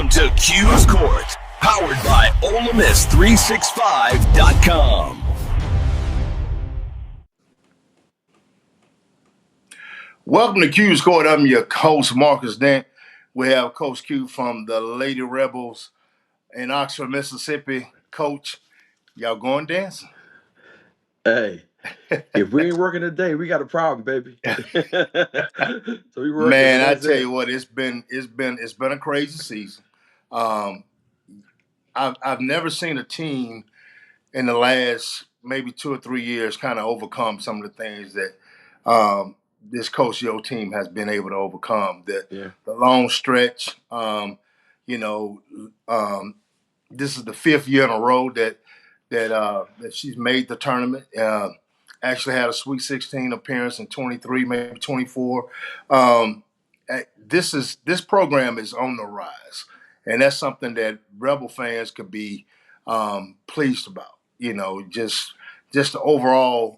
Welcome to Q's Court, powered by OleMiss365.com. Welcome to Q's Court. I'm your host, Marcus Dent. We have Coach Q from the Lady Rebels in Oxford, Mississippi. Coach, y'all going dancing? Hey, if we ain't working today, we got a problem, baby. So we working, Man, but I that's tell you it. what, it's been a crazy season. Um, I've never seen a team in the last maybe 2 or 3 years kind of overcome some of the things that this Coach Yo team has been able to overcome. The Yeah. the long stretch, you know, um, this is the fifth year in a row that she's made the tournament. Actually had a Sweet 16 appearance in 23, maybe 24. Um, this program is on the rise, and that's something that Rebel fans could be pleased about. You know, just the overall,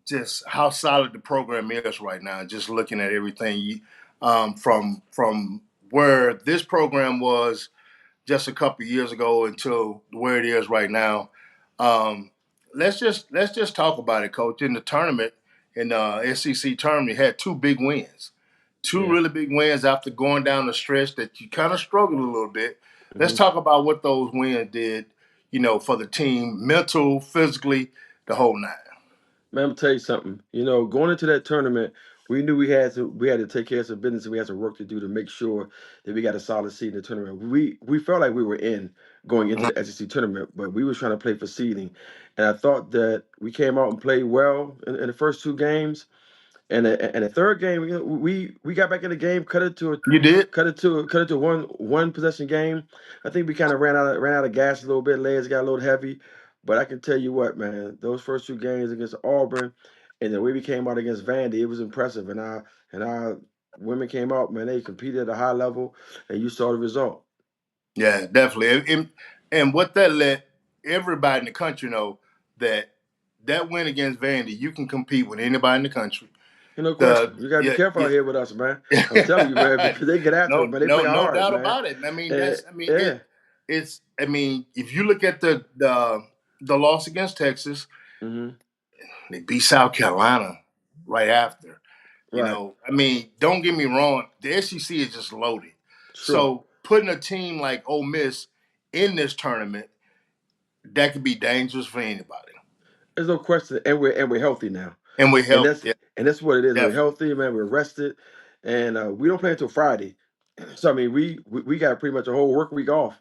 just how solid the program is right now. Just looking at everything from where this program was just a couple of years ago until where it is right now. Um, let's just talk about it, Coach. In the tournament, in the SEC tournament, you had two big wins, two Yeah. really big wins after going down the stretch that you kind of struggled a little bit. Let's hmm talk about what those wins did, for the team, mental, physically, the whole nine. Man, I'm gonna tell you something. Going into that tournament, we knew we had to take care of some business and we had some work to do to make sure that we got a solid seed in the tournament. We felt like we were in going into Mhm. the SEC tournament, but we was trying to play for seeding. And I thought that we came out and played well in the first two games. And the third game, we got back in the game, You did? cut it to one possession game. I think we kind of ran out of gas a little bit. Legs got a little heavy, but I can tell you what, man, those first two games against Auburn, and the way we came out against Vandy, it was impressive. And our women came out, man. They competed at a high level, and you saw the result. Yeah, definitely. And what that let everybody in the country know that that win against Vandy, you can compete with anybody in the country. No The question. You gotta be yeah, careful yeah. out here with us, man. I'm telling you, man, because they get after it, no, man. They no, play no hard, doubt man. about it. I mean, And, it yeah. it's I mean, if you look at the loss against Texas, hmm they beat South Carolina right after. Right. I mean, don't get me wrong, the SEC is just loaded. Sure. So putting a team like Ole Miss in this tournament, that could be dangerous for anybody. There's no question, and we're healthy now, And we and help, that's yeah, and that's what it is. We're definitely. healthy, man. We're rested, and we don't play until Friday. So I mean, we got pretty much a whole work week off.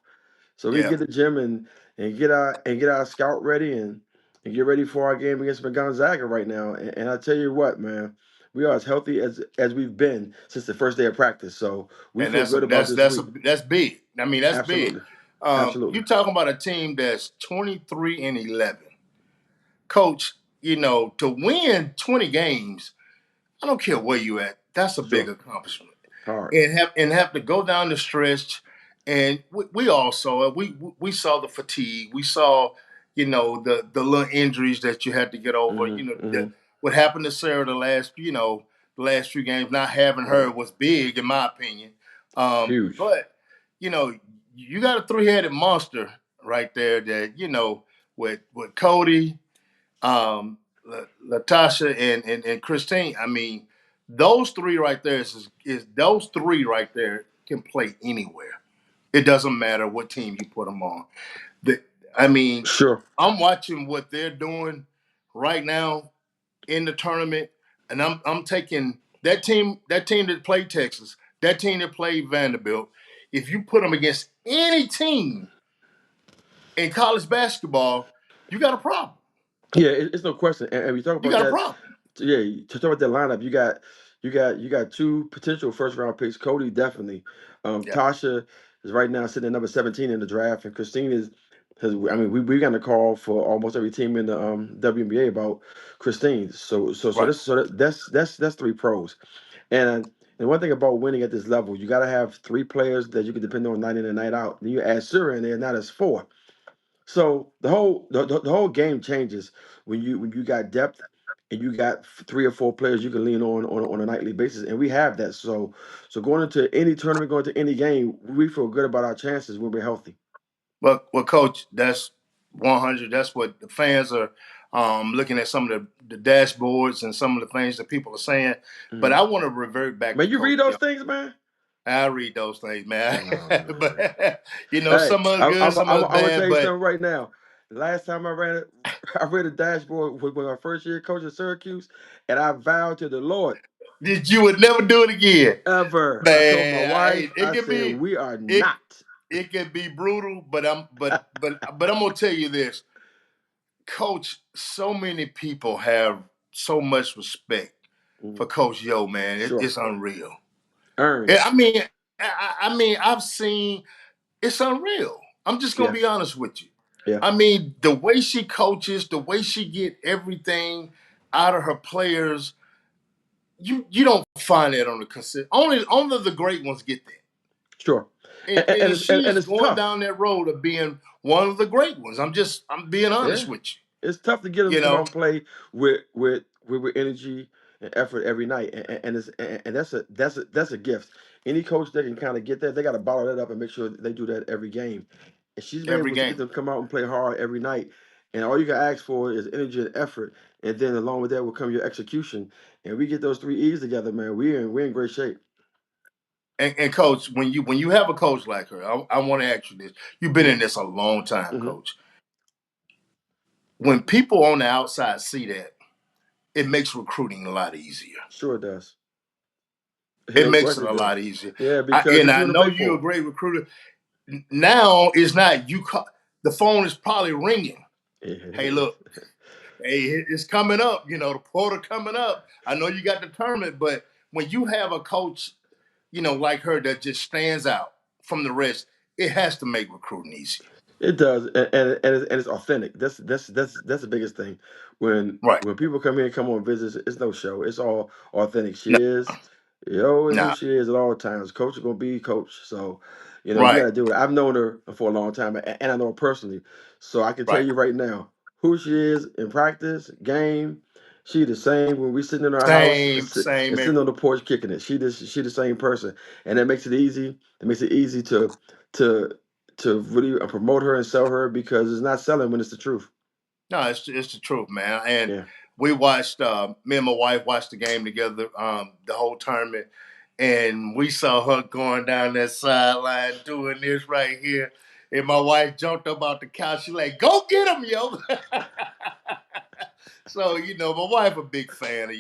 So we Yeah. get to the gym and get our scout ready and get ready for our game against Gonzaga right now. And I tell you what, man, we are as healthy as we've been since the first day of practice. So we And feel good about this week. that's big. I mean, that's big. Absolutely, absolutely. You talking about a team that's 23-11. Coach, to win 20 games, I don't care where you at. That's a big Sure, accomplishment. hard. And have to go down the stretch. And we all saw it. We saw the fatigue. We saw, the little injuries that you had to get over. hmm hmm What happened to Sarah the last few games, not having her was big in my opinion. Huge. But you know, you got a three-headed monster right there that, with Cody, Latasha and Christine. I mean, those three right there is those three right there can play anywhere. It doesn't matter what team you put them on. The, I mean, Sure. I'm watching what they're doing right now in the tournament, and I'm taking that team that played Texas, that team that played Vanderbilt. If you put them against any team in college basketball, you got a problem. Yeah, it's no question. And we talk You about got a that. problem. Yeah, to talk about that lineup, you got two potential first round picks. Cody definitely. Yeah. Tasha is right now sitting at number 17 in the draft, and Christine is has. I mean, we got a call for almost every team in the WNBA about Christine. So Right. that's three pros. And one thing about winning at this level, you got to have three players that you can depend on night in and night out. Then you add Surah in there, now that's four. So the whole game changes when you got depth and you got 3 or 4 players you can lean on a nightly basis, and we have that. So going into any tournament, going to any game, we feel good about our chances when we're healthy. Well, Coach, that's 100. That's what the fans are looking at some of the dashboards and some of the things that people are saying. But Mhm. I want to revert back Man, to you Coach read those Young. things, man. I read those things, man. Oh man. But Hey, some are I'm, good, I'm, some I'm, are I'm gonna tell bad. you But something right now. Last time I ran it, I read a dashboard with my first year coach at Syracuse, and I vowed to the Lord, you would never do it again, ever. I told my man. wife, It I can said, be we are it not. it can be brutal. But I'm gonna tell you this, Coach. So many people have so much respect for Mhm. Coach Yo, man. Sure, It's unreal. earned. Yeah, I mean, I've seen it's unreal. I'm just gonna Yeah, be honest with you. yeah, I mean, the way she coaches, the way she get everything out of her players, you don't find that on the consistent. Only the great ones get that, sure. and, And and it's and, she's and it's going tough. down that road of being one of the great ones. I'm being honest Yeah, with it's tough to get them you. to You come out know, and play with energy and effort every night, and that's a gift. Any coach that can kind of get that, they got to bottle that up and make sure that they do that every game. And she's been every able to get game. them to come out and play hard every night. And all you can ask for is energy and effort, and then along with that will come your execution. And we get those 3 E's together, man. We're in great shape. And coach, when you have a coach like her, I want to ask you this. You've been Hmm. in this a long time, Hmm. coach. When people on the outside see that, it makes recruiting a lot easier. Sure it does. It No makes question it it a lot does. easier. Yeah, I, because and there's I people to know play you're a for. great recruiter. Now it's not you. The phone is probably ringing. Yeah, it Hey, is. look, hey, it's coming up. The portal coming up. I know you got the tournament, but when you have a coach, like her that just stands out from the rest, it has to make recruiting easy. It does, and it's authentic. That's the biggest thing. When Right. when people come here and come on visits, it's no show. It's all authentic. She No, is, is who nah. she is at all times. Coach is gonna be coach. So, you got Right. to do it. I've known her for a long time, and I know her personally. So I can tell Right. you right now who she is in practice, game. She the same when we sitting in our house and, Same. Same. sitting on the porch kicking it. She the same person, and that makes it easy. It makes it easy to to really promote her and sell her because it's not selling when it's the truth. No, it's the truth, man. And Yeah. we watched. Me and my wife watched the game together. The whole tournament, and we saw her going down that sideline doing this right here. And my wife jumped up out the couch. She like, "Go get him, yo!" So my wife a big fan of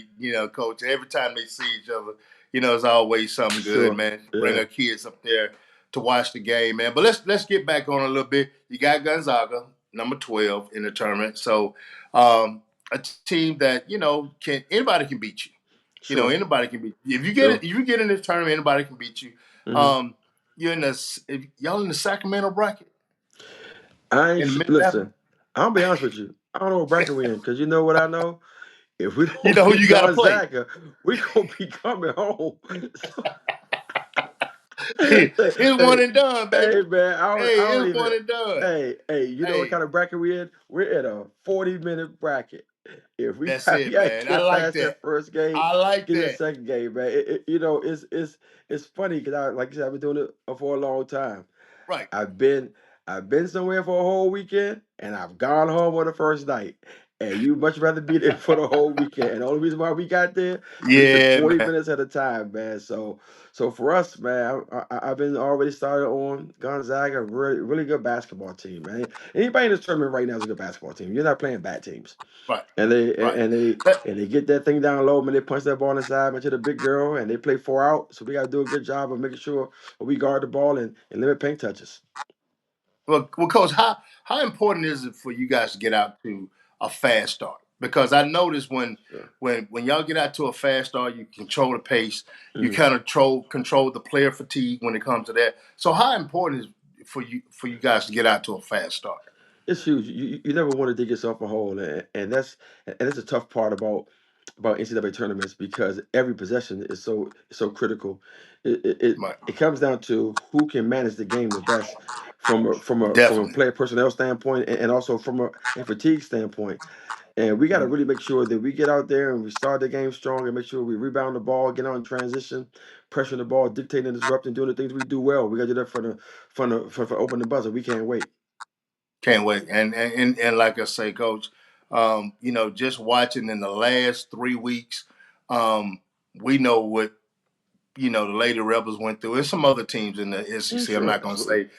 Coach. Every time they see each other, it's always something good, Sure. man. Bring Yeah. her kids up there to watch the game, man. But let's get back on a little bit. You got Gonzaga, number 12 in the tournament. So a team that can anybody can beat you. Sure. Anybody can beat you. If you get it, Sure. if you get in this tournament, anybody can beat you. Hmm. Um, you're in if y'all in the Sacramento bracket I ain't in Minneapolis. listen. I'll be honest with you. I don't know what bracket we in because you know what I know. If we You don't know who beat you got to play. Gonzaga, we gonna be coming home. It's one Hey, and done, hey, baby. man, I Hey, don't it's even. one and done. Hey, you know what Hey, kind of bracket we in? We're in a 40-minute bracket. If we that's got, we it, gotta man. I get like past that that. first game, I like get to the that. second game, man. It's funny because like you said, I've been doing it for a long time. Right. I've been I've been somewhere for a whole weekend and I've gone home on the first night. And you much rather be there for the whole weekend. And the only reason why we got there, we took Yeah, 40 man. minutes at a time, man. So for us, man, I've been already started on Gonzaga, really really good basketball team, man. Anybody in this tournament right now is a good basketball team. You're not playing bad teams. Right. And they Right. and they That- and they get that thing down low, man. They punch that ball inside into the big girl, and they play 4 out. So we got to do a good job of making sure we guard the ball and limit paint touches. well, coach, how important is it for you guys to get out to a fast start? Because I noticed when Sure. when y'all get out to a fast start, you control the pace. You Mhm. kind of control the player fatigue when it comes to that. So how important is it for you guys to get out to a fast start? It's huge. You never want to dig yourself a hole, and that's a tough part about NCAA tournaments because every possession is so critical. It it, it Right. it comes down to who can manage the game the best from a Definitely. player personnel standpoint and also from a fatigue standpoint. And we got to Mhm. really make sure that we get out there and we start the game strong and make sure we rebound the ball, get out in transition, pressuring the ball, dictating, disrupting, doing the things we do well. We got to do that for open the buzzer. We can't wait. Can't wait. And like I say, Coach, just watching in the last 3 weeks, we know what the Lady Rebels went through. There's some other teams in the Yeah, SEC. I'm sure, not going to absolutely. say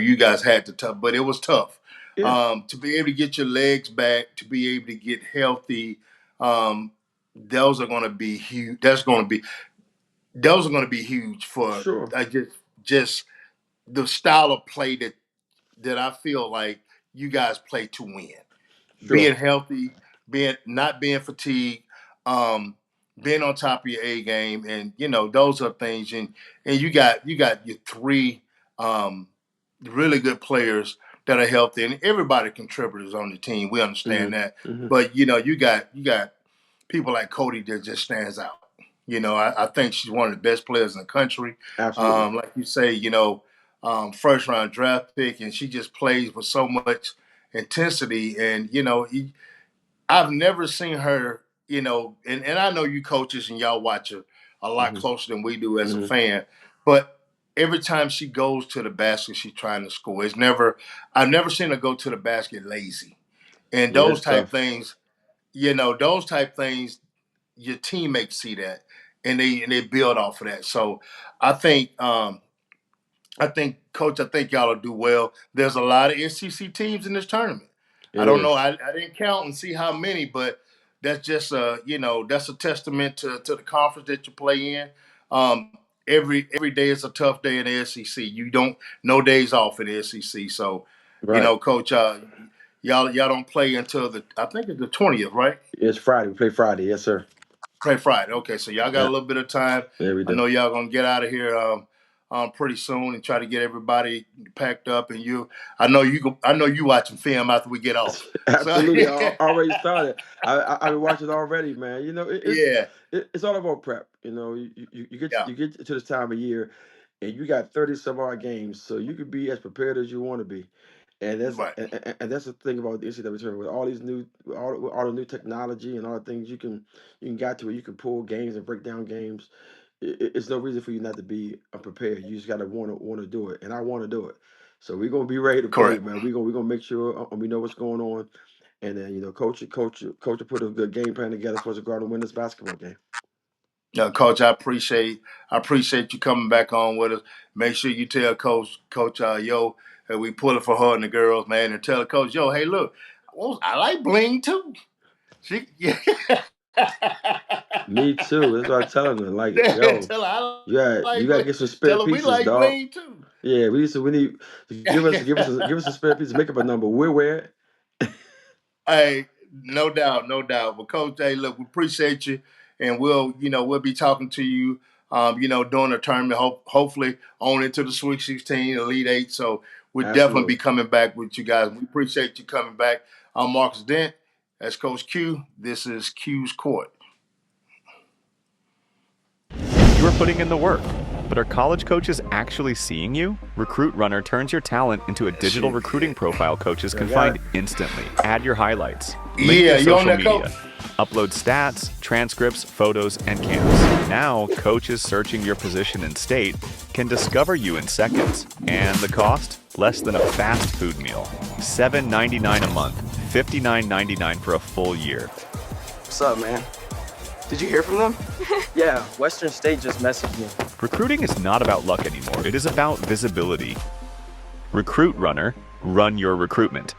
you guys had to tough, but it was tough. Yeah, To be able to get your legs back, to be able to get healthy, um, those are going to be huge. Those are going to be huge for sure, just the style of play that I feel like you guys play to win. sure. Being healthy, not being fatigued, um, being on top of your A game, and those are things. And you got your three um, really good players that are healthy, and everybody contributors on the team. We Hmm. understand that, Hmm. but you got people like Cody that just stands out. I think she's one of the best players in the country. Absolutely. Like you say, first round draft pick, and she just plays with so much intensity. And I've never seen her. And I know you coaches and y'all watch her a lot Hmm. closer than we do as a Hmm. fan, but every time she goes to the basket, she's trying to score. I've never seen her go to the basket lazy. And Yeah, those it's type tough. things, those type things, your teammates see that, and they build off of that. So I think Coach, I think y'all will do well. There's a lot of SEC teams in this tournament. I It don't know. is. I didn't count and see how many, but that's just that's a testament to the conference that you play in. Every day is a tough day in the SEC. You don't no days off in the SEC. So, Right. Coach, y'all don't play until I think it's the 20th, right? It's Friday. We play Friday. Yes, sir. Play Friday. Okay, so y'all got a Yeah. little bit of time. Yeah, we I do. know y'all gonna get out of here pretty soon and try to get everybody packed up. And I know you watching film after we get off. So Absolutely. I already started. I've been watching already, man. yeah, It's all about prep. yeah, You get to this time of year, and you got 30 some odd games, so you could be as prepared as you want to be. right. And that's the thing about the NCAA tournament with all these new with all the new technology and all the things you can got to it. You can pull games and break down games. It's no reason for you not to be prepared. You just gotta want to do it, and I want to do it. So we're gonna be ready to play, Correct. man. We're gonna make sure we know what's going on, and then coach will put a good game plan together for us to go out and win this basketball game. Coach, I appreciate you coming back on with us. Make sure you tell Coach, yo, that we pull it for her and the girls, man, and tell the coach, yo, hey, look, I like bling too. She, yeah. Me too. That's what I'm telling them. Like, yo, tell her I you like gotta bling. get some spare Tell her we pieces, like dog. bling too. Yeah, we need give us some spare pieces. Make up a number. We'll wear it. Hey, no doubt, no doubt. But Coach, hey, look, we appreciate you, and we'll be talking to you, during the tournament. Hopefully, on into the Sweet 16, Elite Eight. So we'll definitely be Absolutely. coming back with you guys. We appreciate you coming back. I'm Marcus Dent. That's Coach Q. This is Q's Court. You are putting in the work, but are college coaches actually seeing you? Recruit Runner turns your talent into a digital Shit. recruiting profile coaches can I got find it. instantly. Add your highlights. Link Yeah, your you on social that, media. Coach? Upload stats, transcripts, photos, and camps. Now, coaches searching your position and state can discover you in seconds. And the cost? Less than a fast food meal. $7.99 a month, $59.99 for a full year. What's up, man? Did you hear from them? Yeah, Western State just messaged me. Recruiting is not about luck anymore. It is about visibility. Recruit Runner, run your recruitment.